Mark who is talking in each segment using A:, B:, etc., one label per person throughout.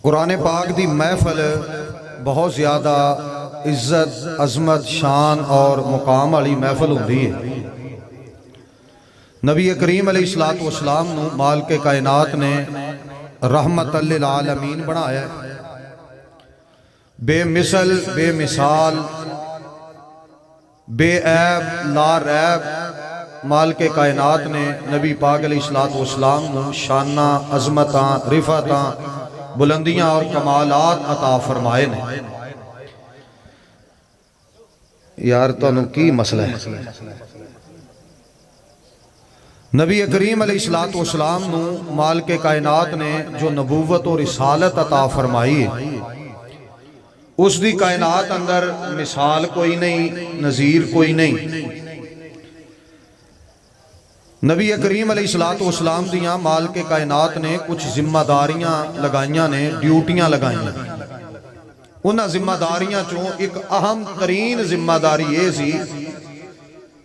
A: قرآن پاک دی محفل بہت زیادہ عزت عظمت شان اور مقام والی محفل ہوندی ہے۔ نبی کریم علیہ السلام نو مالک کائنات نے رحمت للعالمین بنایا ہے۔ بے مثل بے مثال بے عیب لا ریب مالک کائنات نے نبی پاک علیہ السلام نو شانہ عظمتاں رفعتاں بلندیاں اور کمالات عطا فرمائے نے۔ یار تانوں کی مسئلہ ہے؟ نبی کریم علیہ السلام نو مالک کائنات نے جو نبوت اور رسالت عطا فرمائی ہے، اس دی کائنات اندر مثال کوئی نہیں، نظیر کوئی نہیں۔ نبی کریم علیہ السلام دیاں مالک کائنات نے کچھ ذمہ داریاں لگائیاں نے، ڈیوٹیاں لگائیاں۔ انہاں ذمہ داریاں چوں ایک اہم ترین ذمہ داری یہ سی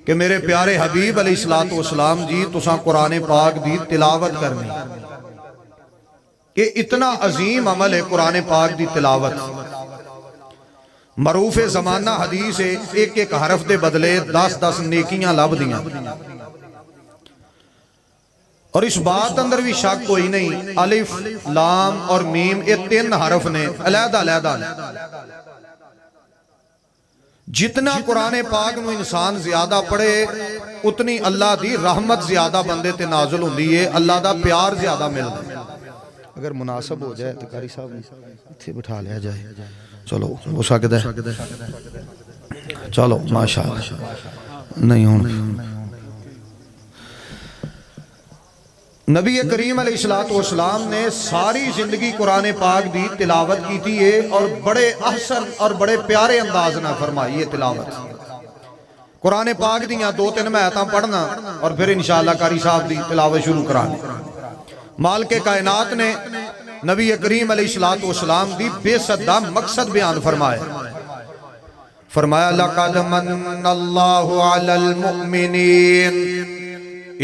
A: کہ میرے پیارے حبیب علیہ السلام جی تساں قرآن پاک دی تلاوت کرنی، کہ اتنا عظیم عمل ہے قرآن پاک دی تلاوت۔ معروف زمانہ حدیث ہے، ایک ایک حرف دے بدلے 10 نیکیاں لب دیاں۔ اور اس بات اندر بھی شک کوئی نہیں، الف لام اور میم یہ 3 حرف نے، علیحدہ علیحدہ نے۔ جتنا قرآن پاک نو انسان زیادہ پڑھے اتنی اللہ دی رحمت زیادہ بندے تے نازل ہوندی ہے، اللہ دا پیار زیادہ ملدا ہے۔ اگر مناسب ہو جائے تو قاری صاحب اتھے بٹھا لیا جائے، چلو ہو سکتا ہے، چلو ماشاءاللہ نہیں ہوں۔ نبی کریم علیہ السلام نے ساری زندگی قرآن پاک دی تلاوت کی تھی ہے، اور بڑے احسن اور بڑے پیارے انداز نہ فرمائی ہے تلاوت۔ قرآن پاک دیاں 2-3 آیتاں پڑھنا اور پھر انشاءاللہ قاری صاحب دی تلاوت شروع کرانے۔ مالک کائنات نے نبی کریم علیہ السلام دی بے صدہ مقصد بیان فرمایا۔ فرمایا لَقَدْ مَنَّ اللَّهُ عَلَى الْمُؤْمِنِينَ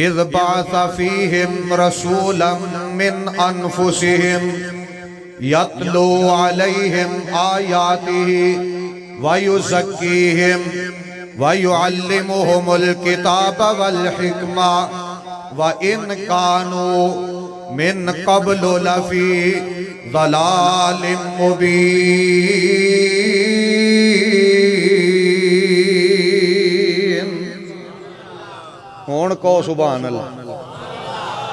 A: اِذْ بَعَثَ فِيهِمْ رَسُولًا مِّنْ أَنفُسِهِمْ يَتْلُو عَلَيْهِمْ آيَاتِهِ وَيُزَكِّيهِمْ وَيُعَلِّمُهُمُ الْكِتَابَ وَالْحِكْمَةَ وَإِنْ كَانُوا مِنْ قَبْلُ لَفِي ضَلَالٍ مُبِينٍ۔ ہون کو سبحان اللہ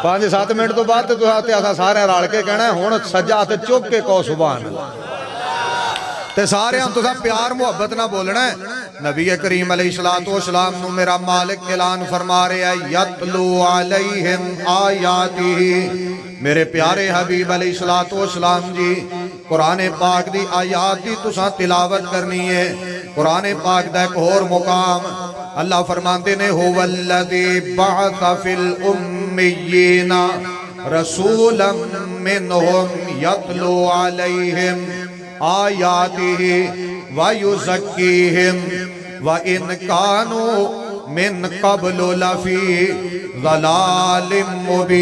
A: 5-7 منٹ تو بعد تو آتا سارے رال کے کہنا ہے ہون سجا تے چوک کے کو سبحان اللہ تے سارے ہم تو پیار محبت نہ بولنا ہے۔ نبی کریم علیہ السلام نو میرا مالک اعلان فرما رہے ہیں یتلو علیہم آیاتہ، میرے پیارے حبیب علیہ السلام جی قرآن پاک دی آیات دی تساں تلاوت کرنی ہے۔ قرآن پاک دا ایک اور مقام اللہ فرماتے نے هو الذی بعث فی الامیین رسولا منہم یتلو علیہم آیاتہ ویزکیہم وَإِنْ كَانُوا مِنْ قَبْلُ لَفِي ضَلَالٍ مُبِينٍ۔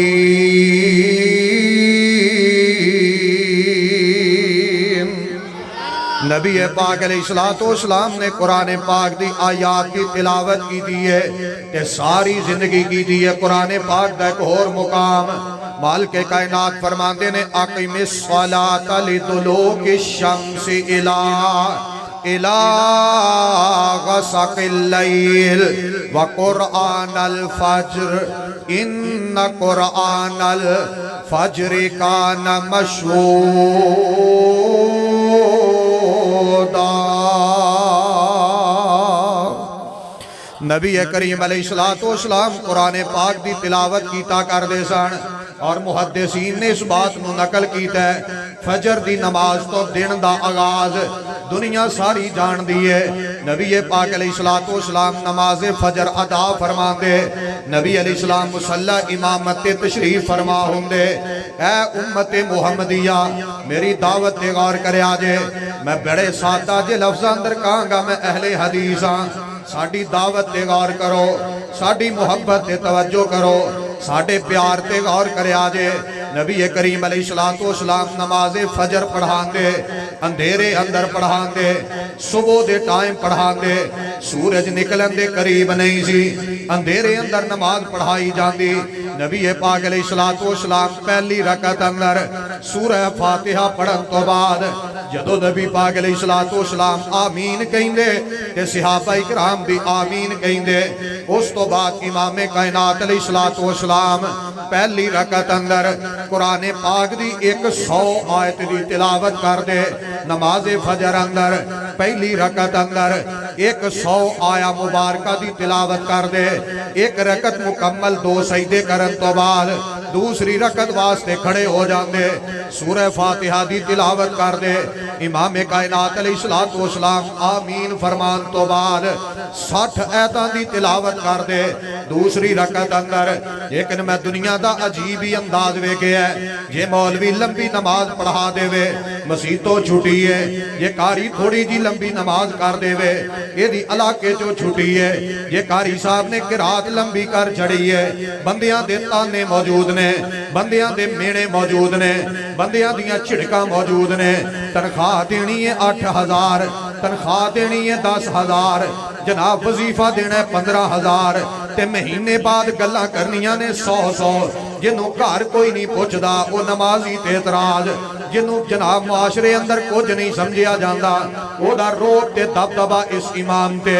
A: نبی پاک علیہ السلام نے قرآن پاک دی آیات کی تلاوت کی دی ہے کہ ساری زندگی کی دی ہے۔ قرآن پاک دا ایک اور مقام مالک کائنات فرماندے نے اقم الصلاۃ لدلوک الشمس الى غسق اللیل وقرآن الفجر ان قرآن الفجر کان مشہودا۔ نبی کریم علیہ السلام قرآن پاک دی تلاوت کیتا کر دے سن، اور محدثین نے اس بات نو نقل کیتا ہے فجر دی نماز تو دن دا آغاز دنیا ساری جان دی ہے۔ نبی پاک علیہ السلام نماز فجر ادا فرما دے، نبی علیہ السلام مصلی امامت تشریف فرما ہوں دے۔ اے امت محمدیہ میری دعوت تے غور کرے آجے، میں بڑے سادہ جے لفظ اندر کہاں گا، میں اہل حدیث ہاں، ساڑی دعوت تے غور کرو، ساڑی محبت تے توجہ کرو، ساڑے پیار تے غور کرے آجے۔ نبی کریم علیہ السلام نماز فجر پڑھان دے اندھیرے اندر پڑھان دے صبح دے ٹائم پڑھان دے سورج نکلن دے قریب نہیں سی اندھیرے اندر نماز پڑھائی جاندی نبی پاک علیہ السلام پہلی رکعت اندر سورہ فاتحہ پڑھن تو بعد جدو نبی پاک علیہ السلام آمین کہیں دے تے صحابہ اکرام بھی آمین کہیں دے اس تو بعد امام کائنات علیہ السلام پہلی رکعت اندر قرآن پاک دی 100 آیت دی تلاوت کر دے نماز فجر اندر پہلی رکعت اندر 100 آیا مبارکہ دی تلاوت کر دے ایک رکعت مکمل 2 سجدے کرن تو بعد دوسری رکعت واسطے کھڑے ہو جاندے سورہ فاتحہ دی تلاوت کر دے امام کائنات علیہ السلام آمین فرمان تو بعد 60 آیتاں دی تلاوت کر دے دوسری رکعت اندر لیکن میں دنیا دا عجیب ہی انداز وے گیا ہے یہ مولوی لمبی نماز پڑھا دے وے مسیتوں چھٹی ہے یہ کاری تھوڑی جی لمبی نماز کر دے وے یہ دی علاقے جو چھٹی ہے یہ کاری صاحب نے قرات لمبی کر چڑھی ہے بندیاں دے تانے موجود نے بندیاں دے مینے موجود نے بندیاں دیاں چھڑکاں موجود نے تنخواہ دینی ہے 8000 تنخواہ دینی ہے 10,000 جناب وظیفہ دینا ہے 15,000 تے مہینے بعد گلہ کرنیاں نے 100 جنہوں گھر کوئی نہیں پوچھدا وہ نمازی تے اعتراض جنہوں جناب معاشرے اندر کچھ نہیں سمجھیا جاندہ وہ دا روب تے دبدبا اس امام تے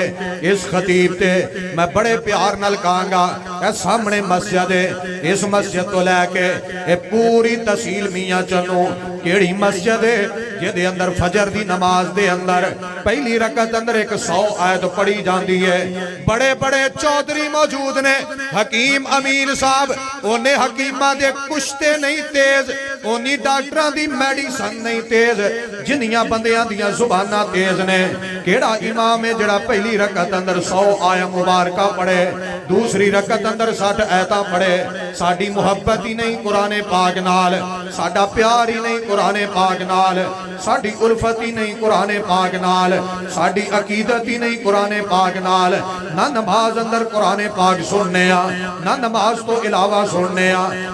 A: اس خطیب تے میں بڑے پیار نال کہاں اے سامنے مسجد ہے اس مسجد تو لے کے اے پوری تحصیل میاں چنوں کیڑی مسجد ہے یہ دے اندر فجر دی نماز دے اندر پہلی رکعت اندر 100 آیت پڑھی جاندی ہے بڑے بڑے چودھری موجود نے حکیم امین صاحب انہیں حکیمہ دے کشتے نہیں تیز انہیں ڈاکٹران دی میڈیسن نہیں تیز جنیاں بندیاں دیاں زبانہ تیز نے کیڑا امام ہے جڑا پہلی رکعت اندر 100 آیا مبارکہ پڑھے دوسری رکعت اندر 60 آیتاں پڑھے ساڑی محبت ہی نہیں قرآن پاک نال ساڑا پیار ہی نہیں قرآن پاک نال ساڑی الفت ہی نہیں قرآن پاک نال ساڑی عقیدت ہی نہیں قرآن پاک نال نہ نماز اندر قرآن پاک سننے نہ نماز تو علاوہ سننے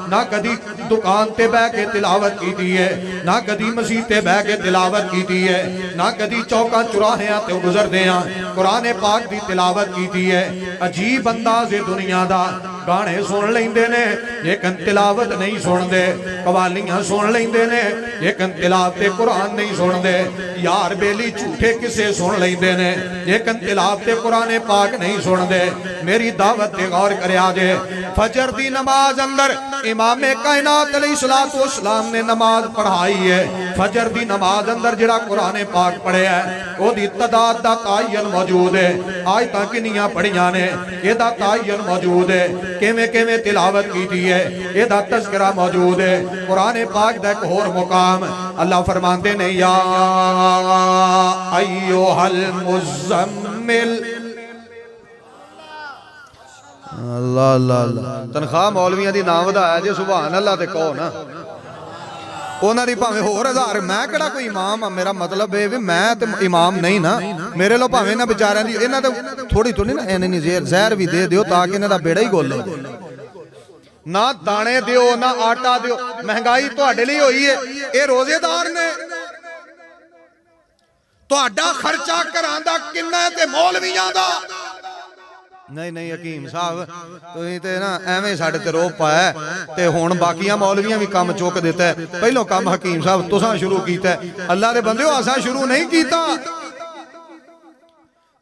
A: نہ کدی دکان تے بہ کے تلاوت کی دیئے نہ کدی مسجد تے بہ کے تلاوت کی دیئے نہ کدی چوکاں چراہیاں تے گزر دیاں قرآن پاک دی تلاوت کی دیئے عجیب انداز دنیا دا گانے سن لیندے نے لیکن تلاوت نہیں سن دے قوالیاں سن لیندے نے لیکن تلاوت قرآن نہیں سن دے یار بیلی جھوٹے کسے سن لیندے نے لیکن تلاوت قرآن پاک نہیں سن دے میری دعوت تے غور کریا جے فجر دی نماز اندر امام کائنات علیہ السلام نے نماز پڑھائی ہے فجر دی نماز اندر جڑا قرآن پاک پڑھے ہے وہ دی تعداد دا تعین موجود ہے آیتاں کنیاں پڑھیاں نے یہ دا تعین موجود ہے کیویں تلاوت کی دی ہے یہ دا تذکرہ موجود ہے قرآن پاک دا ایک اور مقام اللہ فرماندے نے یا ایوہ المزمل اللہ اللہ اللہ تنخواہ مولویاں دی نام دا ہے جے سبحان اللہ تے کہو نا اونا دی پاہمیں ہو رہزار میں کڑا کوئی امام میرا مطلب ہے میں تے امام نہیں نا میرے لو پاہمیں نا بچاریں دی انہاں تے تھوڑی تو نہیں نا انہیں نہیں زہر بھی دے دیو تاکہ انہیں دا بیڑا ہی گول لے نہ دانے دیو نہ آٹا دیو مہنگائی تو اڈے لی ہوئی ہے اے روزے دار نے تو اڈا خرچہ کراندہ کنہ تے مولویاں دا نہیں حکیم صاحب تو ہی تے نا ایویں ساڑھے تے روپ پایا تے ہون باقیاں مولویاں بھی کام چوک دیتا ہے پہلو کام حکیم صاحب تو ساں شروع کیتا ہے اللہ دے بندے ہو آساں شروع نہیں کیتا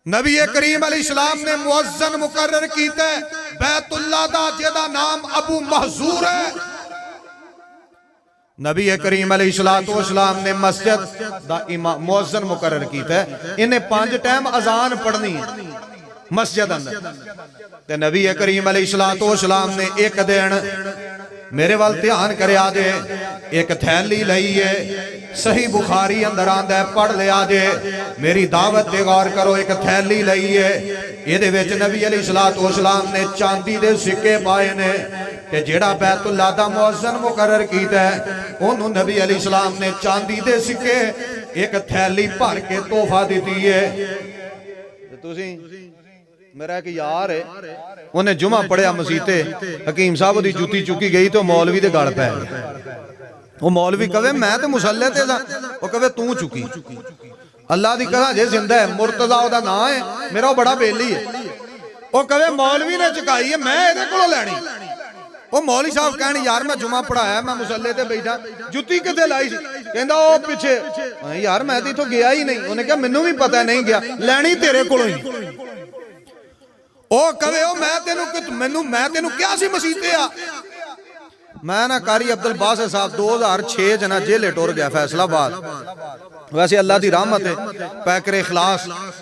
A: نبی کریم علیہ السلام نے مؤذن مقرر کیتا ہے بیت اللہ دا جیدہ نام ابو محذور ہے نبی کریم علیہ السلام نے مسجد دا مؤذن مقرر کیتا ہے انہیں 5 ٹائم اذان پڑھنی ہے مسجد اندر تے نبی کریم علیہ السلام نے ایک دن میرے وال دھیان کریا جے ایک تھیلی لئیے صحیح بخاری اندر آندہ ہے پڑھ لیا جے میری دعوت دے غور کرو ایک تھیلی لئیے یہ دے ویچ نبی علیہ السلام نے چاندی دے سکے پائے نے کہ جیڑا بیت اللہ دا مؤذن مقرر کیتا ہے انہوں نبی علیہ السلام نے چاندی دے سکے ایک تھیلی پھر کے تحفہ دیتی ہے ਮੇਰਾ ਇੱਕ ਯਾਰ ਹੈ, ਉਹਨੇ ਜੁਮਾ ਪੜਿਆ ਮਸੀਤੇ, ਹਕੀਮ ਸਾਹਿਬ ਦੀ ਜੁੱਤੀ ਚੁੱਕੀ ਗਈ ਤੇ ਉਹ ਮੌਲਵੀ ਦੇ ਗਲ ਪੈ ਗਈ। ਉਹ ਮੌਲਵੀ ਕਹੇ ਮੈਂ ਤੇ ਮੁਸੱਲੇ ਤੇ ਦਾ, ਉਹ ਕਹੇ ਤੂੰ ਚੁੱਕੀ। ਅੱਲਾ ਦੀ ਕਸਮ ਜੇ ਜ਼ਿੰਦਾ ਹੈ, ਮੁਰਤਜ਼ਾ ਉਹਦਾ ਨਾਂ ਹੈ, ਮੇਰਾ ਉਹ ਬੜਾ ਬੇਲੀ ਹੈ। ਉਹ ਕਹੇ ਮੌਲਵੀ ਨੇ ਚੁਕਾਈ ਹੈ, ਮੈਂ ਇਹਦੇ ਕੋਲੋਂ ਲੈਣੀ। ਉਹ ਮੌਲਵੀ ਸਾਹਿਬ ਕਹਿਣ ਯਾਰ ਮੈਂ ਜੁਮਾ ਪੜਾਇਆ, ਮੈਂ ਮੁਸੱਲੇ ਤੇ ਬੈਠਾ, ਜੁੱਤੀ ਕਿੱਥੇ ਲਾਈ ਸੀ? ਕਹਿੰਦਾ ਉਹ ਪਿੱਛੇ। ਯਾਰ ਮੈਂ ਤੇ ਇਥੋਂ ਗਿਆ ਹੀ ਨਹੀਂ। ਉਹਨੇ ਕਿਹਾ ਮੈਨੂੰ ਵੀ ਪਤਾ ਨਹੀਂ ਗਿਆ, ਲੈਣੀ ਤੇਰੇ ਕੋਲੋਂ ਹੀ। ਉਹ ਕਹੇ ਉਹ ਮੈਂ ਤੈਨੂੰ ਕਿਹਾ ਸੀ ਮਸੀਤੇ ਆ। ਮੈਂ ਨਾ ਕਾਰੀ ਅਬਦੁਲ ਬਾਸਿਤ ਸਾਹਿਬ 2006 ਚ ਨਾ ਜੇਲੇ ਟੁਰ ਗਿਆ ਫੈਸਲਾਬਾਦ। ਵੈਸੇ ਅੱਲਾ ਦੀ ਰਹਿਮਤ ਹੈ, ਪੈਕਰੇ ਇਖਲਾਸ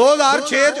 A: 2006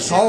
A: 100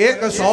A: 100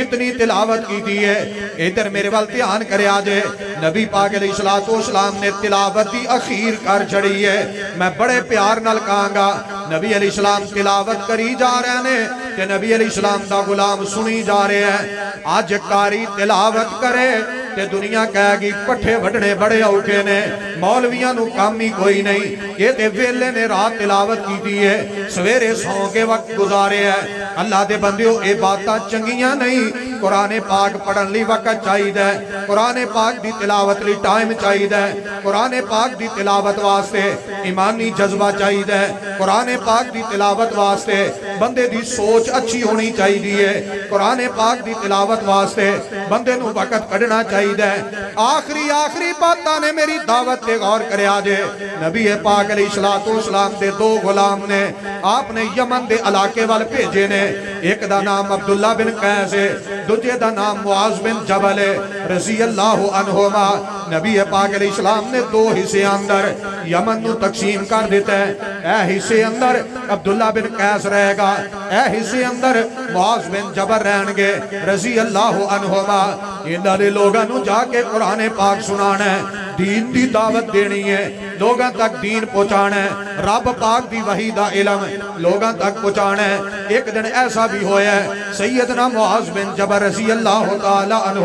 A: اتنی تلاوت کی ہے. ادھر میرے وال دھیان کریا جے, نبی پاک علیہ السلام نے تلاوت دی اخیر کر چھڑی ہے. میں بڑے پیار نال کہاں گا, نبی علیہ السلام تلاوت کری جا رہے ہیں تے نبی علیہ السلام دا غلام سنی جا رہے ہیں. آج کاری تلاوت کرے تے دنیا کہے گی پٹھے وڈنے بڑے اوکھے نے, مولویاں نو کام ہی کوئی نہیں, یہ تے ویلے نے رات تلاوت کی دی ہے, سویرے سو کے وقت گزارے ہے. اللہ دے بندیو اے باتاں چنگیاں نہیں. قرآن پاک پڑھن لی وقت چاہیے ہے, قرآن پاک دی تلاوت لی ٹائم چاہیے ہے, قرآن پاک دی تلاوت واسطے ایمانی جذبہ چاہیے ہے, قرآن پاک دی تلاوت واسطے بندے دی سوچ اچھی ہونی چاہیے ہے, قرآن پاک دی تلاوت واسطے بندے نو وقت کڑنا چاہیے ہے. آخری باتاں نے میری دعوت تے غور کرے آجے. نبی پاک علیہ السلام دے دو غلام نے آپ نے یمن دے علاقے وال بھیجے نے. ایک دا نام عبداللہ بن قیس ہے, دوجے دا نام معاذ بن جبل رضی اللہ عنہما. نبی پاک علیہ السلام نے دو حصے اندر یمن نو تقسیم کر دیتا ہے. اے حصے اندر عبداللہ بن قیس رہے گا, اے حصے اندر معاذ بن جبل رہن گے رضی اللہ عنہما. انہاں نے لوگاں نو جا کے قرآن پاک سنانا ہے, دین دی دعوت دینی ہے, لوگاں تک دین پہنچانا ہے, رب پاک دی وحی دا علم لوگاں تک پہنچانا ہے. ایک دن ایسا بھی ہویا ہے, سیدنا معاذ بن جبل رضی اللہ تعالی عنہ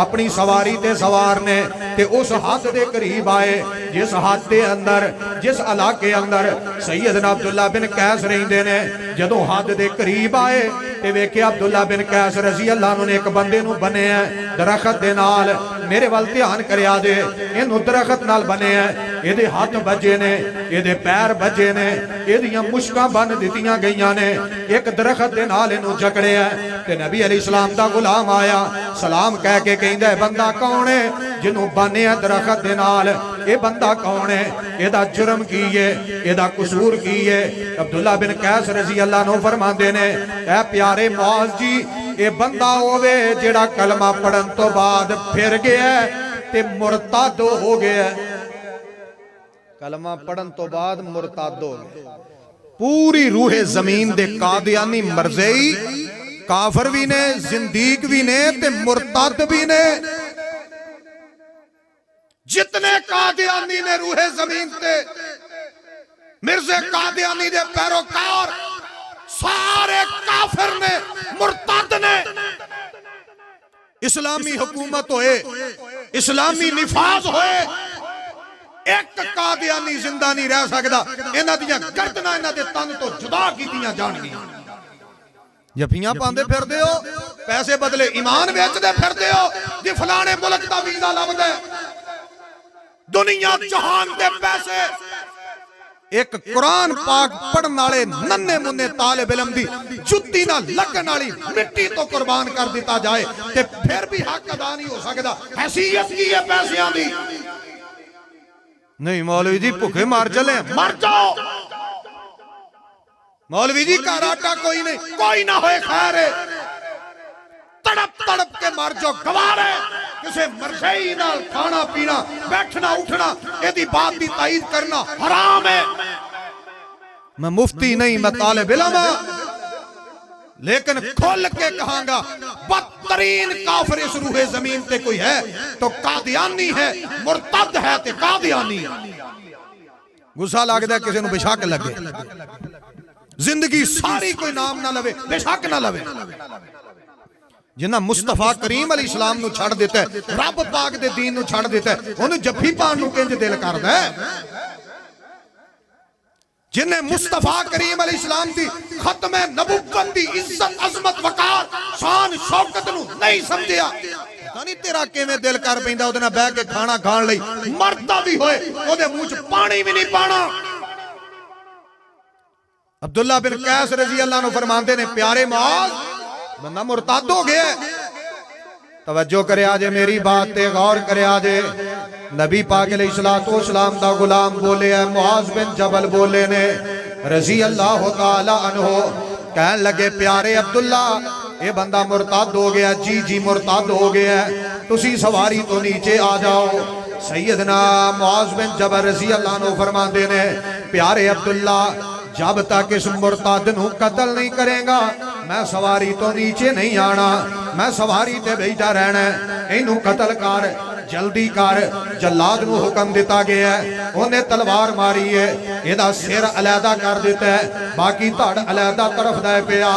A: اپنی سواری تے سوار نے تے اس حد دے قریب آئے جس حد دے اندر, جس علاقے اندر سیدنا عبداللہ بن قیس رہندے نے. جدوں حد دے قریب آئے تے ویکھے عبداللہ بن قیس رضی اللہ عنہ نے ایک بندے نو بنے ہیں درخت دے نال. میرے وال دھیان کریا جے, اینو درخت نال بنے ہیں, یہ دے ہاتھ بجے نے, یہ دے پیر بجے نے, یہ دیاں مشکاں بن دیتیاں گئیاں نے, ایک درخت دے نال اینو جکڑے ہیں. تے نبی علیہ السلام دا غلام آیا, سلام کہہ کے کہندہ ہے بندہ کون ہے جنہوں بنے ہیں درخت دے نال, یہ بندہ کون ہے, یہ دا جرم کی ہے, یہ دا قصور کی ہے. عبداللہ بن قیس رضی اللہ عنہ فرمان دینے, اے پیارے معاذ جی, یہ بندہ ہووے جیڑا کلمہ پڑھن تو بعد پھر گیا ہے تے مرتد ہو گیا ہے. کلمہ پڑھن تو بعد مرتد ہو گیا. پوری روح زمین دے قادیانی مرزئی کافر بھی نے, زندیق بھی نے تے مرتد بھی نے. جتنے قادیانی نے روح زمین تے مرزے قادیانی دے پیروکار سارے کافر نے, مرتد نے. اسلامی حکومت ہوئے, اسلامی نفاذ ہوئے, ایک قادیانی زندہ نہیں رہ سکتا. انہاں دیاں گردناں انہاں دے تن تو جدا کیتیاں جان گیاں. جفیاں پاندے پھر دے ہو, پیسے بدلے ایمان بیچ دے پھر دے ہو, جی فلانے ملک دا ویزا لب دے, دنیا جہان دے پیسے. ایک قرآن پاک پڑھن والے ننے منے طالب علم دی جُتی نہ لگن والی مٹی تو قربان کر دیتا جائے تے پھر بھی حق ادا نہیں ہو سکتا. حیثیت کی ہے پیسیاں دی. نہیں مولوی جی بھوکے مار چلے, مر جاؤ. مولوی جی کا راٹا کوئی نہیں, کوئی نہ ہوئے خیر ہے, تڑپ تڑپ کے مر جو گوارے. کسے مرزئی نال کھانا پینا بیٹھنا اٹھنا یہ دی بات دی تائید کرنا حرام ہے. میں مفتی نہیں, میں طالب علم ہوں, لیکن کھول کے کہاں گا بدترین کافر اس روح زمین تے کوئی ہے تو قادیانی ہے, مرتد ہے تے قادیانی ہے. غصہ لگدا ہے کسی نو بے شک لگے, زندگی ساری کوئی نام نہ لوے, بے شک نہ لوے. جنہ مصطفیٰ کریم علیہ السلام نو چھڑ دیتا ہے, رب پاک دے دین نو چھڑ دیتا ہے, انہوں جفی پان نو کنج دل کردا ہے. جنہیں مصطفیٰ کریم علیہ السلام دی ختم نبوت دی عزت عظمت وقار شان شوکت نو نہیں سمجھیا, نہیں تیرا کیویں دل کر پیندا اودے نال بیٹھ کے کھانا کھان لئی, مردا بھی ہوئے اودے منہ چ پانی بھی نہیں پانا. عبداللہ بن قیس رضی اللہ عنہ فرماندے نے, پیارے معاذ بندہ مرتد ہو گیا. توجہ کرے آجے, میری بات تے غور کرے آجے. نبی پاک علیہ السلام دا غلام بولے ہیں, معاذ بن جبل بولے نے رضی اللہ تعالی عنہ, کہنے لگے پیارے عبداللہ یہ بندہ مرتد ہو گیا. جی جی مرتد ہو گیا, تسی سواری تو نیچے آ جاؤ. سیدنا معاذ بن جبل رضی اللہ عنہ فرمان دینے, پیارے عبداللہ جب تک اس مرتد نو قتل نہیں کریں گا میں سواری تو نیچے نہیں آنا، میں سواری تے بیٹھا رہنا، اینو قتل کر جلدی کر۔ جلاد نو حکم دیتا گیا ہے، انہیں تلوار ماری ہے، ایدہ سر علیحدہ کر دیتا ہے، باقی تھاڑ علیحدہ طرف دائے پیا۔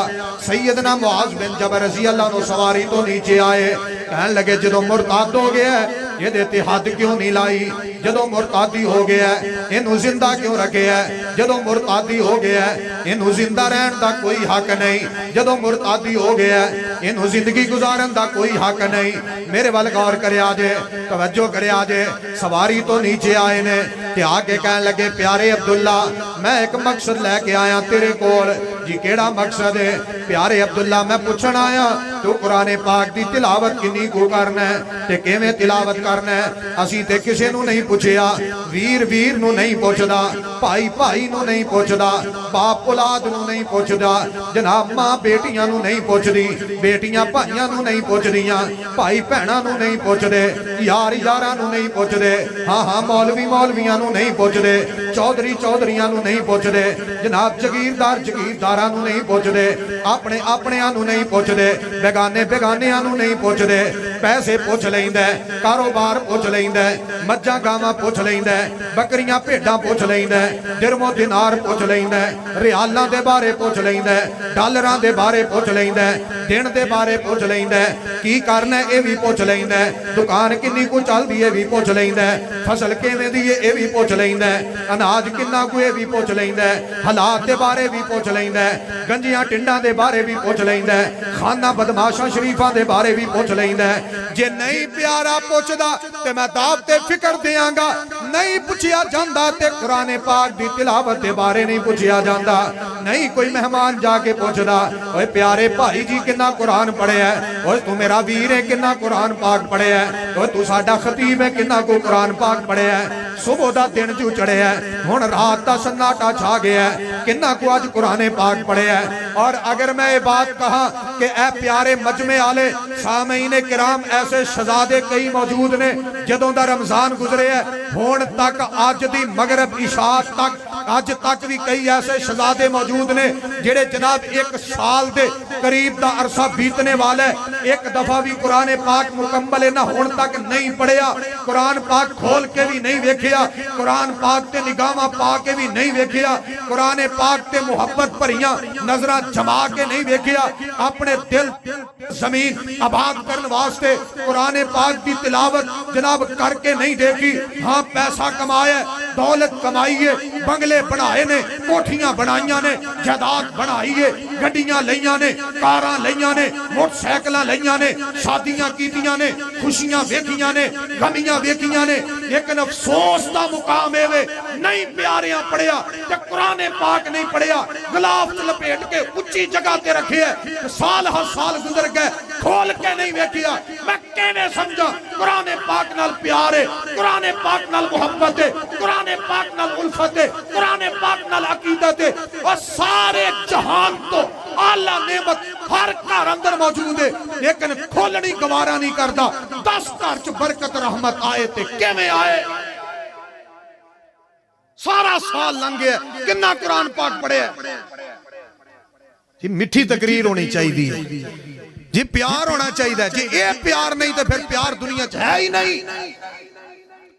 A: سیدنا معاذ بن جبل رضی اللہ عنہ سواری تو نیچے آئے، کہنے لگے جدو مرتاد ہو گیا ہے یہ دیتے حد کیوں نہیں لائی، جدو مرتادی ہو گیا ہے انہوں زندہ کیوں رکھے ہے، جدو مرتادی ہو گیا ہے انہوں زندہ رہن دا کوئی حق نہیں، جدو مرتادی ہو گیا ہے انہوں زندگی گزارن دا کوئی حق نہیں۔ میرے وال غور کرے آجے، توجہ کرے آجے، سواری تو نیچے آئے نے کہ آگے کہنے لگے پیارے عبداللہ میں ایک مقصد لے کے آیا تیرے کول۔ جی کیڑا مقصد ہے؟ پیارے عبداللہ میں پوچھنا آیا تو قرآن پاک دی تلاوت کنی کو کرنا ہے تے کیویں تلاوت کرنا ہے؟ اسی تے کسے نو نہیں پوچھیا، ویر ویر نو نہیں پوچھدا، بھائی بھائی نو نہیں پوچھدا، باپ اولاد نو نہیں پوچھدا، جناب ماں بیٹیاں نو نہیں پوچھ دی، بیٹیاں بھائیاں نو نہیں پوچھ دیاں، بھائی بہناں نو نہیں پوچھ دے، یار یاراں نو نہیں پوچھ دے، ہاں ہاں مولوی مولویاں نو نہیں پوچھ دے، چودھری چودھریاں نو نہیں پوچھ دے، جناب جگیردار جگیرداراں نو نہیں پوچھ دے، اپنے اپنیاں نو نہیں پوچھ دے، بیگانے بیگانیاں نو نہیں پوچھ دے، پیسے پوچھ لیندے، کاروبار پوچھ لیندے، مجھاں گاواں پوچھ لیندے، بکریاں پیڈاں پوچھ لیندے، درم و دینار پوچھ لیندے، ریالاں دے بارے پوچھ لیندے، ڈالراں دے بارے پوچھ لیندے، دن دے بارے پوچھ لیندے، کی کرنا اے بھی پوچھ لیندے، دکان کنی کو چل دیئے بھی پوچھ لیندے، فصل کیویں دیئے اے بھی پوچھ لیندے، اناج کنہ کو اے بھی پوچھ لیندے، حالات دے بارے بھی پوچھ لیندے، گنجیاں ٹنڈاں دے بارے بھی پوچھ لیندے، خانہ بدماشاں شریفاں دے بارے بھی پوچھ لیندے۔ جے نہیں پیارا پوچھ دا تے میں دعوت فکر دیاں گا، نہیں پوچھیا جاندہ تے قرآن پاک دی تلاوت دے بارے نہیں پوچھیا جاندہ، نہیں کوئی مہمان جا کے پوچھ دا اوہ پیارے بھائی جی کنا قرآن پڑھے ہے، اوہ تو میرا ویر ہے کنا قرآن پاک پڑھے ہے، اوہ تو ساڑھا خطیب ہے کنا کو قرآن پاک پڑھے ہے، صبح دا دن جو چڑھے ہے، ہون رات دا سناٹا چھا گیا ہے، کنا کو آج قرآن پاک پڑھے ہے۔ اور اگر میں یہ بات کہا کہ اے پیارے مجمع آلے سامعین کرام ایسے شہزادے کئی موجود نے جدوں دا رمضان گزرے ہے ہون تک آج دی مغرب عشاء تک آج تک بھی کئی ایسے شہزادے موجود نے جڑے جناب ایک سال دے قریب دا عرصہ بیتنے والے ایک دفعہ بھی قرآن پاک مکمل نہ ہون تک نہیں پڑھیا، قرآن پاک کھول کے بھی نہیں ویکھیا، قرآن پاک تے نگاہاں پا کے بھی نہیں ویکھیا، قرآن پاک تے محبت بھریاں نظراں جما کے نہیں ویکھیا، اپنے دل زمین آباد کرن واسطے قرآن پاک دی تلاوت جناب کر کے نہیں دیکھی۔ ہاں پیسہ کمائے، دولت کمائیے، بنگلے بنائے نے، کوٹھیاں بنائیاں نے، جائیداد بنائیے، گڈیاں لئیاں نے، کاراں لئیاں نے، موٹر سائیکلاں لئیاں نے، شادیاں کیتیاں نے، خوشیاں ویکھیاں نے، غمیاں ویکھیاں نے، لیکن افسوس دا مقام ہے نہیں پیاریاں پڑھیا تے قرآن پاک نہیں پڑھیا، غلاف لپیٹ کے اچھی جگہ تے رکھے ہے، سال ہر سال گزر گئے کھول کے نہیں ویکھیا۔ میں کہنے سمجھا قرآن پاک نال پیار ہے، قرآن پاک نال محبت ہے، قرآن پاک نال الفت ہے، قرآن پاک نال عقیدت ہے، اور سارے جہان تو اعلیٰ نعمت ہر گھر اندر موجود ہے، لیکن کھولنی گوارا نہیں کرتا۔ 10 گھر چ برکت رحمت آئے تے کیویں آئے؟ سارا سال لنگے کنا قرآن پاک پڑھے ہے؟ جی مٹھی تقریر ہونی چاہیے جی، پیار ہونا چاہیے جی، اے پیار نہیں تو پھر پیار دنیا ہے ہی نہیں۔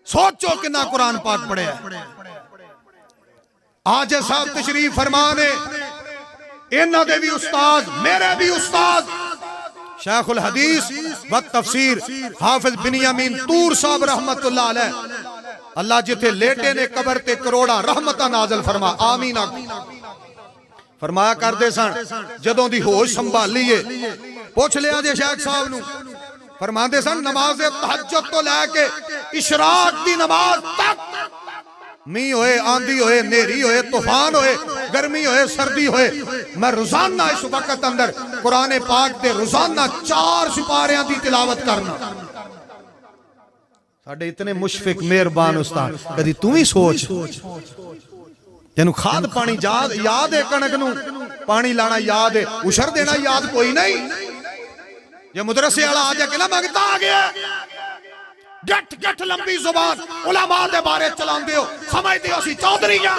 A: سوچو کنا قرآن پاک پڑھے ہے۔ آج صاحب تشریف فرمانے انہاں دے بھی استاد، میرے بھی استاد شیخ الحدیث و تفسیر حافظ بنیامین طور صاحب رحمت اللہ علیہ، اللہ جتے لیٹے نے قبر تے کروڑا رحمتہ نازل فرما آمین فرمایا کردے سن۔ جدوں دی ہوش سنبھالیے پوچھ لیا جے شیخ صاحب نو، فرماندے سن نماز تہجد تو لے کے اشراق دی نماز تک، می ہوئے آندھی ہوئے نیری ہوئے طوفان ہوئے گرمی ہوئے سردی ہوئے، میں روزانہ اس وقت اندر قرآن پاک دے روزانہ 4 سپاریاں دی تلاوت کرنا۔ ساڑھے اتنے مشفق مہربان استاد، کدی تم ہی سوچ تینو کھاد پانی یاد ہے، کنک نو پانی لانا یاد ہے، اشر دینا یاد کوئی نہیں۔ یہ مدرسے والا آ جا کے نہ مانگتا آ گیا، گٹھ گٹھ لمبی زبان علماء دے بارے چلان دیو، سمجھ دیو سی چودھری جا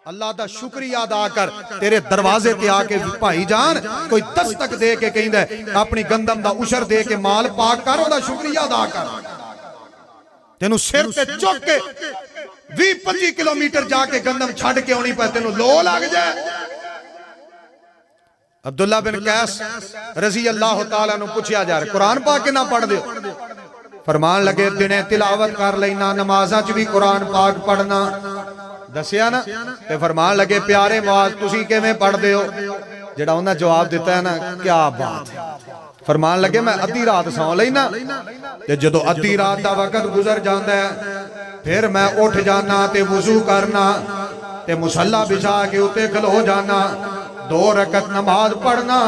A: اللہ دا شکریہ ادا کر تیرے دروازے تے آ کے بھائی جان کوئی دستک دے کے کہندا ہے اپنی گندم دا عشر دے کے مال پاک کر او دا شکریہ ادا کر تینوں سر تے چک کے 20-25 کلومیٹر جا کے گندم چھڑ کے ہونی پہ تینوں لو لگ جائے عبداللہ بن قیس رضی اللہ تعالیٰ نے پوچھیا جا رہا قرآن پاک کے نہ پڑھ دیو فرمان لگے دنے تلاوت کر لینا نمازاں چ بھی قرآن پاک پڑھنا دسیا نا تے فرمان لگے پیارے معاذ تسی کیویں پڑھ دیو جڑا انہاں جواب دیتا ہے نا کیا بات ہے فرمان لگے میں ادھی رات سو لینا تے جدو ادھی رات دا وقت گزر جاندا ہے پھر میں اٹھ جانا تے وضو کرنا تے مصلی بچھا کے اوتے کھلو جانا 2 رکعت نماز پڑھنا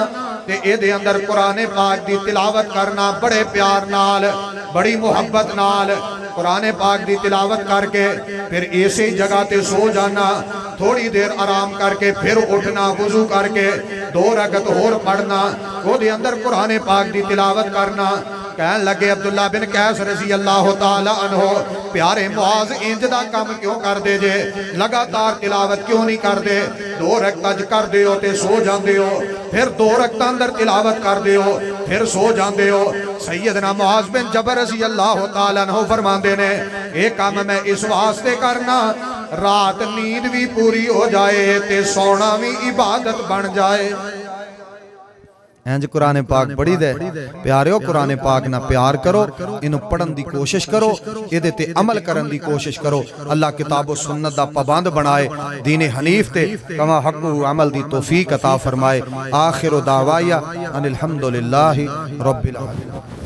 A: تے اے دے اندر قرآن پاک دی تلاوت کرنا بڑے پیار نال بڑی محبت نال قرآن پاک دی تلاوت کر کے پھر ایسے جگہ تے سو جانا تھوڑی دیر آرام کر کے پھر اٹھنا وضو کر کے 2 رکعت اور پڑھنا وہ دے اندر قرآن پاک دی تلاوت کرنا کہنے لگے عبداللہ بن قیس رضی اللہ تعالیٰ عنہ پیارے معاذ انج دا کام کیوں کر دے جے لگاتار تلاوت کیوں نہیں کر دے 2 رکعت کر دے ہو تے سو جاندے ہو پھر 2 رکعت اندر تلاوت کر دے ہو پھر سو جاندے ہو سیدنا معاذ بن جبل رضی اللہ تعالیٰ عنہ فرماندے نے ایک کام میں اس واسطے کرنا رات نیند بھی پوری ہو جائے تے سونا بھی عبادت بن جائے اینج قرآن پاک پڑھی دے پیاریو قرآن پاک نہ پیار کرو انہوں پڑھن دی کوشش کرو یہ تے عمل کرن دی کوشش کرو اللہ کتاب و سنت دا پابند بنائے دین حنیف تے کما حق و عمل دی توفیق عطا فرمائے آخر دعوائیہ ان الحمدللہ رب العالمین